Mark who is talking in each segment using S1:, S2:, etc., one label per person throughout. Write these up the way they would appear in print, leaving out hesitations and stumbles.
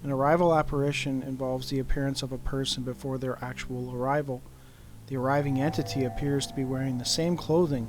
S1: An arrival apparition involves the appearance of a person before their actual arrival. The arriving entity appears to be wearing the same clothing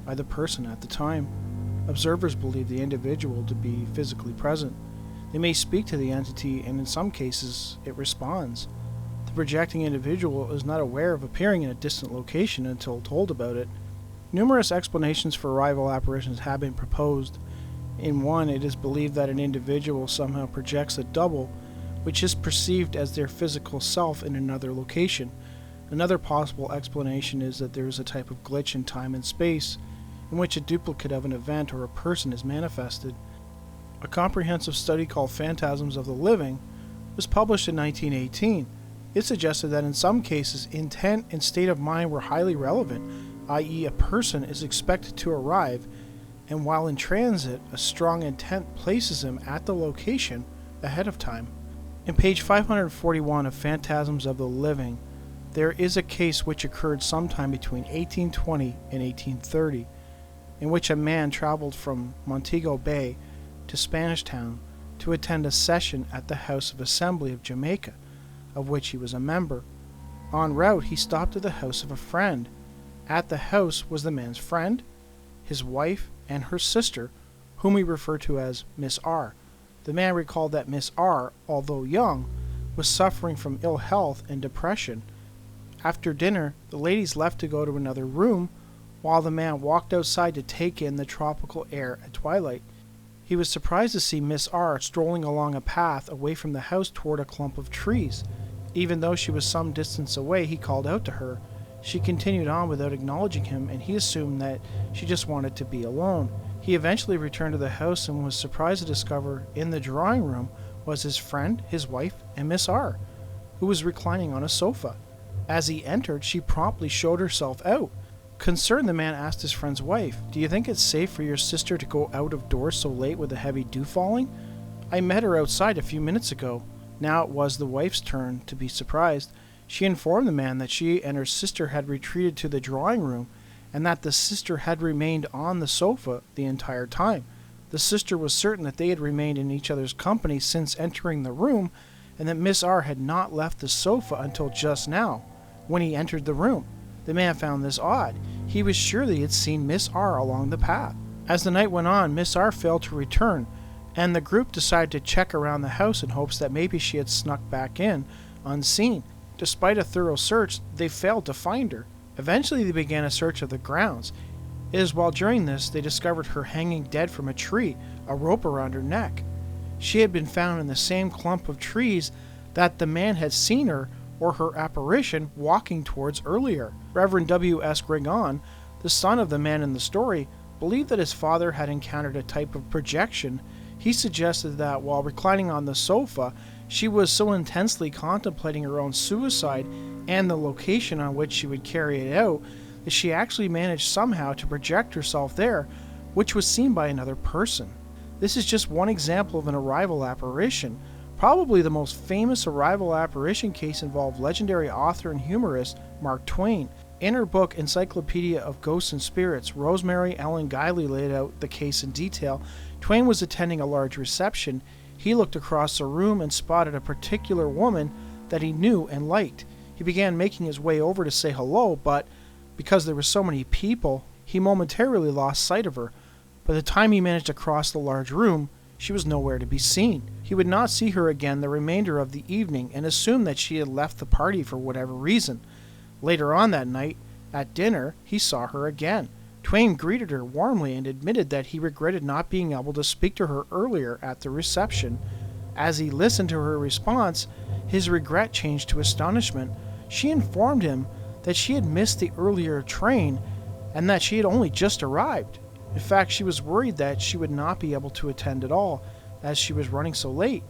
S1: by the person at the time. Observers believe the individual to be physically present. They may speak to the entity, and in some cases, it responds. The projecting individual is not aware of appearing in a distant location until told about it. Numerous explanations for arrival apparitions have been proposed. In one, it is believed that an individual somehow projects a double, which is perceived as their physical self in another location. Another possible explanation is that there is a type of glitch in time and space, in which a duplicate of an event or a person is manifested. A comprehensive study called Phantasms of the Living was published in 1918. It suggested that in some cases, intent and state of mind were highly relevant, i.e. a person is expected to arrive, and while in transit, a strong intent places him at the location ahead of time. In page 541 of Phantasms of the Living, there is a case which occurred sometime between 1820 and 1830, in which a man traveled from Montego Bay to Spanish Town to attend a session at the House of Assembly of Jamaica, of which he was a member. En route, he stopped at the house of a friend. At the house was the man's friend, his wife, and her sister, whom he referred to as Miss R. The man recalled that Miss R, although young, was suffering from ill health and depression. After dinner, the ladies left to go to another room, while the man walked outside to take in the tropical air at twilight. He was surprised to see Miss R strolling along a path away from the house toward a clump of trees. Even though she was some distance away, he called out to her. She continued on without acknowledging him, and he assumed that she just wanted to be alone. He eventually returned to the house and was surprised to discover in the drawing room was his friend, his wife, and Miss R, who was reclining on a sofa. As he entered, she promptly showed herself out. Concerned, the man asked his friend's wife, "Do you think it's safe for your sister to go out of doors so late with a heavy dew falling? I met her outside a few minutes ago." Now it was the wife's turn to be surprised. She informed the man that she and her sister had retreated to the drawing room, and that the sister had remained on the sofa the entire time. The sister was certain that they had remained in each other's company since entering the room, and that Miss R had not left the sofa until just now, when he entered the room. The man found this odd. He was sure that he had seen Miss R along the path. As the night went on, Miss R failed to return, and the group decided to check around the house in hopes that maybe she had snuck back in unseen. Despite a thorough search, they failed to find her. Eventually, they began a search of the grounds. It is while during this they discovered her hanging dead from a tree, a rope around her neck. She had been found in the same clump of trees that the man had seen her or her apparition walking towards earlier. Reverend W. S. Gregon, the son of the man in the story, believed that his father had encountered a type of projection. He suggested that while reclining on the sofa, she was so intensely contemplating her own suicide and the location on which she would carry it out that she actually managed somehow to project herself there, which was seen by another person. This is just one example of an arrival apparition. Probably the most famous arrival apparition case involved legendary author and humorist Mark Twain. In her book Encyclopedia of Ghosts and Spirits, Rosemary Ellen Guiley laid out the case in detail. Twain was attending a large reception. He looked across the room and spotted a particular woman that he knew and liked. He began making his way over to say hello, but because there were so many people, he momentarily lost sight of her. By the time he managed to cross the large room, she was nowhere to be seen. He would not see her again the remainder of the evening and assumed that she had left the party for whatever reason. Later on that night, at dinner, he saw her again. Twain greeted her warmly and admitted that he regretted not being able to speak to her earlier at the reception. As he listened to her response, his regret changed to astonishment. She informed him that she had missed the earlier train and that she had only just arrived. In fact, she was worried that she would not be able to attend at all, as she was running so late.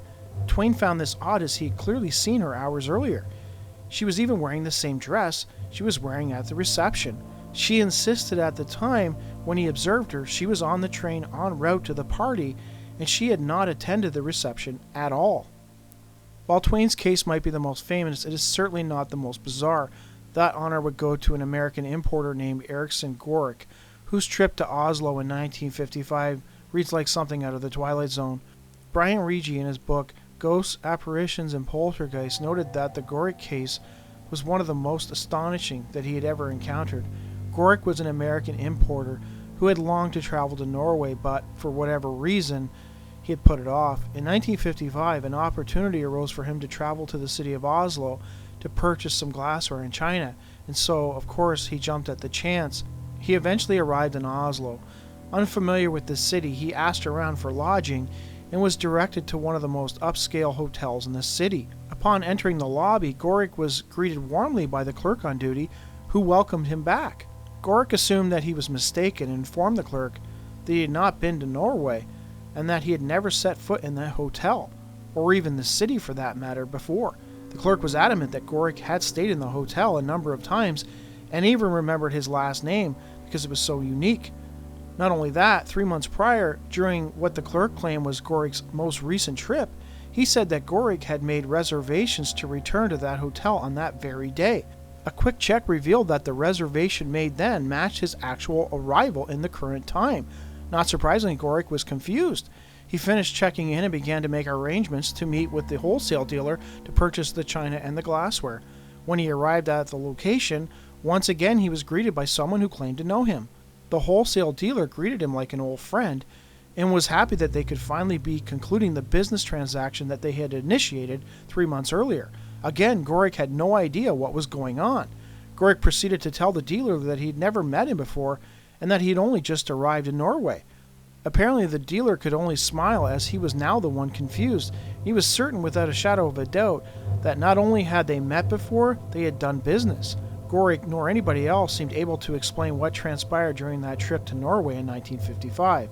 S1: Twain found this odd as he had clearly seen her hours earlier. She was even wearing the same dress she was wearing at the reception. She insisted at the time when he observed her she was on the train en route to the party and she had not attended the reception at all. While Twain's case might be the most famous, it is certainly not the most bizarre. That honor would go to an American importer named Erickson Gorick, whose trip to Oslo in 1955 reads like something out of the Twilight Zone. Brian Regi, in his book Ghosts, Apparitions, and Poltergeists noted that the Gorick case was one of the most astonishing that he had ever encountered. Gorick was an American importer who had longed to travel to Norway, but for whatever reason, he had put it off. In 1955, an opportunity arose for him to travel to the city of Oslo to purchase some glassware in China, and so, of course, he jumped at the chance. He eventually arrived in Oslo. Unfamiliar with the city, he asked around for lodging and was directed to one of the most upscale hotels in the city. Upon entering the lobby, Gorick was greeted warmly by the clerk on duty, who welcomed him back. Gorick assumed that he was mistaken and informed the clerk that he had not been to Norway, and that he had never set foot in that hotel, or even the city for that matter, before. The clerk was adamant that Gorick had stayed in the hotel a number of times, and even remembered his last name because it was so unique. Not only that, 3 months prior, during what the clerk claimed was Gorick's most recent trip, he said that Gorick had made reservations to return to that hotel on that very day. A quick check revealed that the reservation made then matched his actual arrival in the current time. Not surprisingly, Gorick was confused. He finished checking in and began to make arrangements to meet with the wholesale dealer to purchase the china and the glassware. When he arrived at the location, once again he was greeted by someone who claimed to know him. The wholesale dealer greeted him like an old friend and was happy that they could finally be concluding the business transaction that they had initiated 3 months earlier. Again, Gorick had no idea what was going on. Gorick proceeded to tell the dealer that he had never met him before and that he had only just arrived in Norway. Apparently the dealer could only smile, as he was now the one confused. He was certain without a shadow of a doubt that not only had they met before, they had done business. Gorick nor anybody else seemed able to explain what transpired during that trip to Norway in 1955.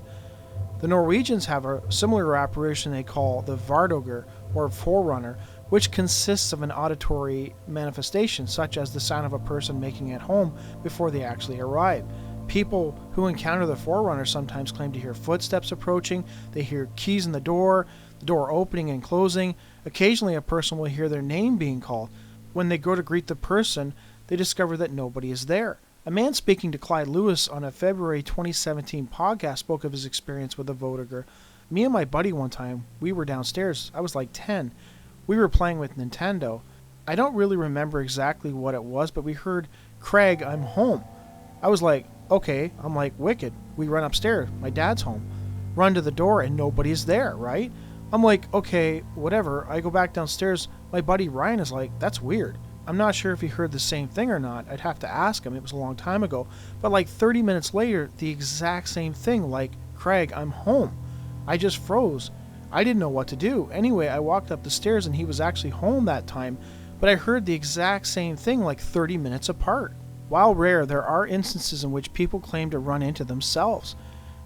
S1: The Norwegians have a similar apparition they call the Vardoger, or Forerunner, which consists of an auditory manifestation, such as the sound of a person making it home before they actually arrive. People who encounter the Forerunner sometimes claim to hear footsteps approaching, they hear keys in the door opening and closing. Occasionally a person will hear their name being called. When they go to greet the person, they discover that nobody is there. A man speaking to Clyde Lewis on a February 2017 podcast spoke of his experience with the Votiger. Me and my buddy one time, we were downstairs. I was like 10. We were playing with Nintendo. I don't really remember exactly what it was, but we heard, "Craig, I'm home." I was like, okay. I'm like, wicked. We run upstairs. My dad's home. Run to the door and nobody's there, right? I'm like, okay, whatever. I go back downstairs. My buddy Ryan is like, that's weird. I'm not sure if he heard the same thing or not. I'd have to ask him. It was a long time ago. But like 30 minutes later, the exact same thing, like, "Craig, I'm home." I just froze. I didn't know what to do. Anyway, I walked up the stairs and he was actually home that time, but I heard the exact same thing like 30 minutes apart. While rare, there are instances in which people claim to run into themselves.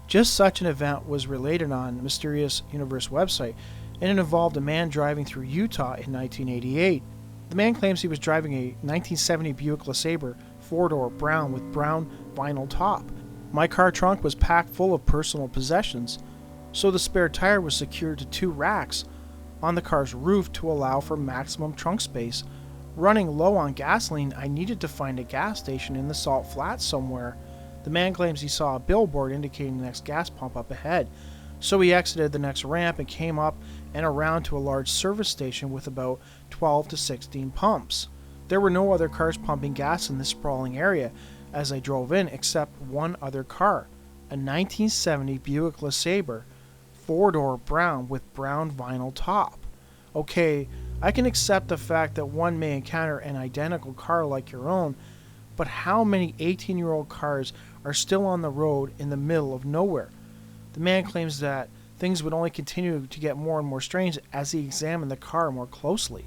S1: Just such an event was related on Mysterious Universe website, and it involved a man driving through Utah in 1988. The man claims he was driving a 1970 Buick LeSabre 4-door brown with brown vinyl top. My car trunk was packed full of personal possessions, so the spare tire was secured to 2 racks on the car's roof to allow for maximum trunk space. Running low on gasoline, I needed to find a gas station in the Salt Flats somewhere. The man claims he saw a billboard indicating the next gas pump up ahead, so he exited the next ramp and came up and around to a large service station with about 12 to 16 pumps. There were no other cars pumping gas in this sprawling area as I drove in except one other car, a 1970 Buick LeSabre 4-door brown with brown vinyl top. Okay, I can accept the fact that one may encounter an identical car like your own, but how many 18-year-old cars are still on the road in the middle of nowhere? The man claims that things would only continue to get more and more strange as he examined the car more closely.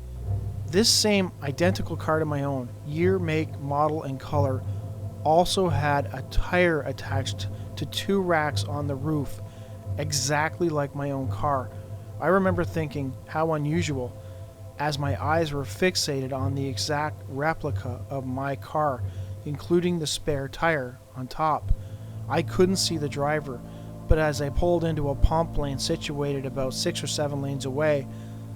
S1: This same identical car to my own, year, make, model, and color, also had a tire attached to 2 racks on the roof, exactly like my own car. I remember thinking how unusual, as my eyes were fixated on the exact replica of my car, including the spare tire on top. I couldn't see the driver, but as I pulled into a pump lane situated about 6 or 7 lanes away,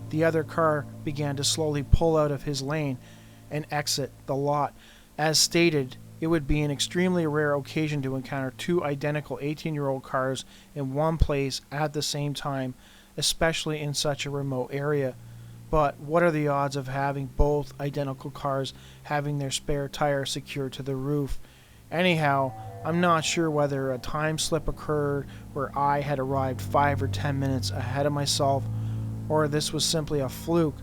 S1: the other car began to slowly pull out of his lane and exit the lot. As stated, it would be an extremely rare occasion to encounter 2 identical 18-year-old cars in one place at the same time, especially in such a remote area. But what are the odds of having both identical cars having their spare tire secured to the roof? Anyhow, I'm not sure whether a time slip occurred where I had arrived 5 or 10 minutes ahead of myself, or this was simply a fluke,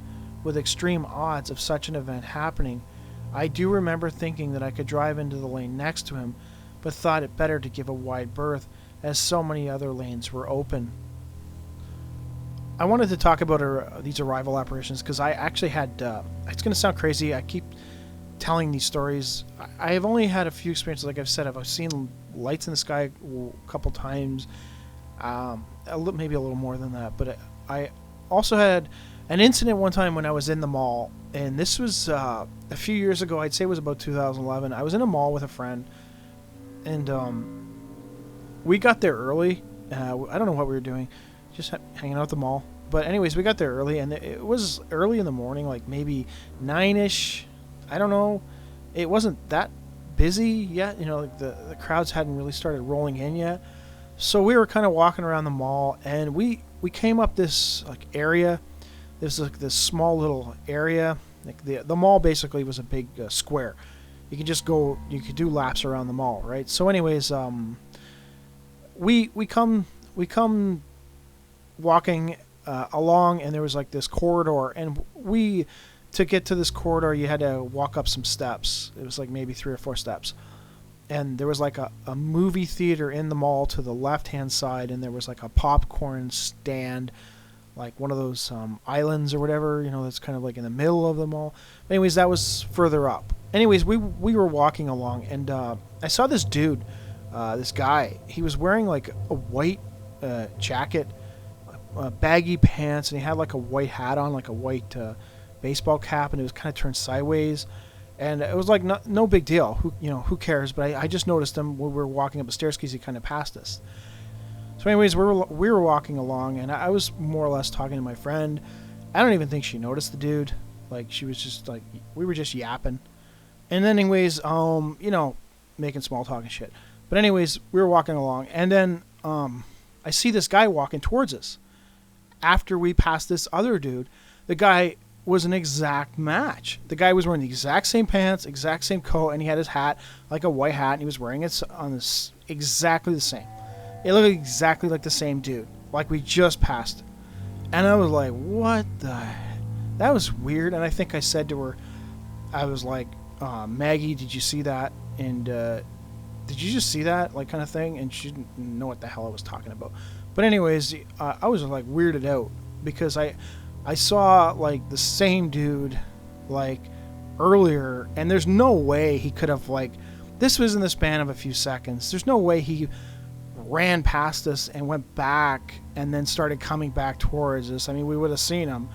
S1: with extreme odds of such an event happening. I do remember thinking that I could drive into the lane next to him, but thought it better to give a wide berth, as so many other lanes were open. I wanted to talk about these arrival apparitions because I actually had, it's going to sound crazy, I keep telling these stories. I have only had a few experiences, like I've said. I've seen lights in the sky a couple times, maybe a little more than that, but I also had an incident one time when I was in the mall, and this was a few years ago. I'd say it was about 2011. I was in a mall with a friend, and we got there early. I don't know what we were doing, just hanging out at the mall. But anyways, we got there early, and it was early in the morning, like maybe 9-ish. I don't know. It wasn't that busy yet. Like the crowds hadn't really started rolling in yet. So we were kind of walking around the mall, and we came up this like area. There's like this small little area. Like the mall basically was a big square. You could just go. You could do laps around the mall, right? So anyways, we come walking along, and there was like this corridor, and to get to this corridor, you had to walk up some steps. It was like maybe 3 or 4 steps, and there was like a movie theater in the mall to the left hand side, and there was like a popcorn stand, like one of those islands or whatever, that's kind of like in the middle of the mall. But anyways, that was further up. Anyways, we were walking along, and I saw this dude, this guy. He was wearing like a white jacket, baggy pants, and he had like a white hat on, like a white baseball cap, and it was kind of turned sideways. And it was like no big deal. Who cares? But I just noticed him when we were walking up the stairs because he kind of passed us. So anyways, we were walking along, and I was more or less talking to my friend. I don't even think she noticed the dude. Like, she was just like, we were just yapping. And then anyways, making small talk and shit. But anyways, we were walking along, and then I see this guy walking towards us. After we passed this other dude, the guy was an exact match. The guy was wearing the exact same pants, exact same coat, and he had his hat, like a white hat, and he was wearing it on this exactly the same. It looked exactly like the same dude, like we just passed. And I was like, what the heck? That was weird. And I think I said to her, I was like, Maggie, did you see that? And did you just see that? Like, kind of thing. And she didn't know what the hell I was talking about. But anyways, I was like weirded out because I saw like the same dude like earlier, and there's no way he could have, like, this was in the span of a few seconds. There's no way he ran past us and went back and then started coming back towards us. I mean, we would have seen him.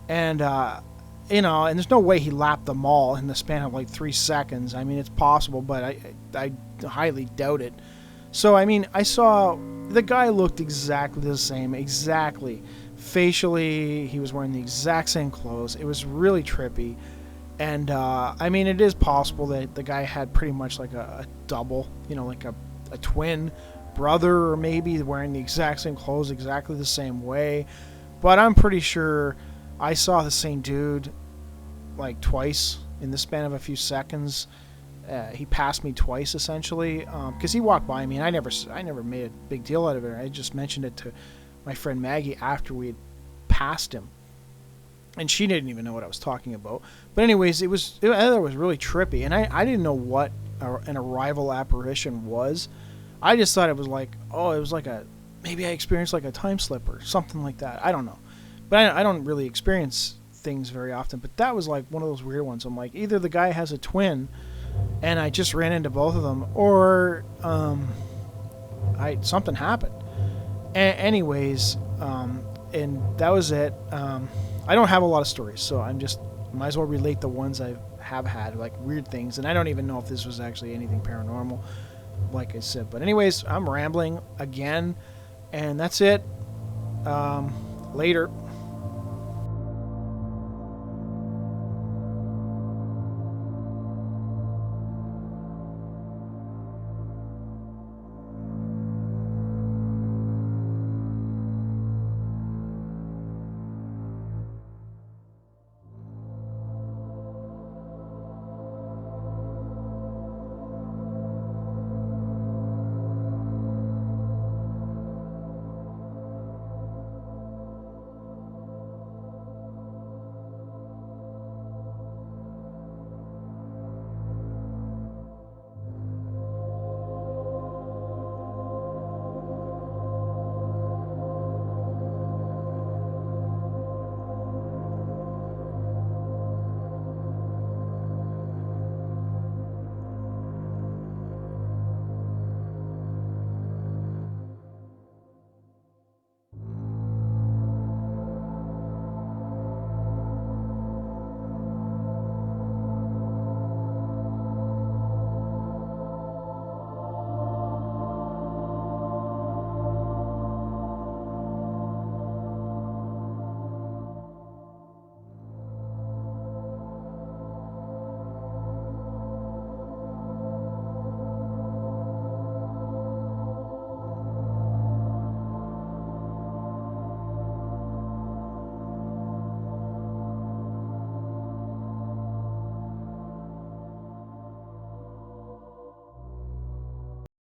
S1: And, and there's no way he lapped the mall in the span of like 3 seconds. I mean, it's possible, but I highly doubt it. So, I mean, I saw the guy looked exactly the same, exactly. Facially, he was wearing the exact same clothes. It was really trippy. And, I mean, it is possible that the guy had pretty much like a double, like a twin brother, or maybe wearing the exact same clothes exactly the same way. But I'm pretty sure I saw the same dude like twice in the span of a few seconds. He passed me twice essentially, because he walked by me, and I never made a big deal out of it. I just mentioned it to my friend Maggie after we had passed him, and she didn't even know what I was talking about. But anyways, I thought it was really trippy, and I didn't know what an arrival apparition was. I just thought it was like, maybe I experienced like a time slip or something like that. I don't know. But I don't really experience things very often. But that was like one of those weird ones. I'm like, either the guy has a twin and I just ran into both of them, or something happened. Anyways, and that was it. I don't have a lot of stories, so might as well relate the ones I have had, like weird things. And I don't even know if this was actually anything paranormal, like I said. But anyways, I'm rambling again, and that's it. Later.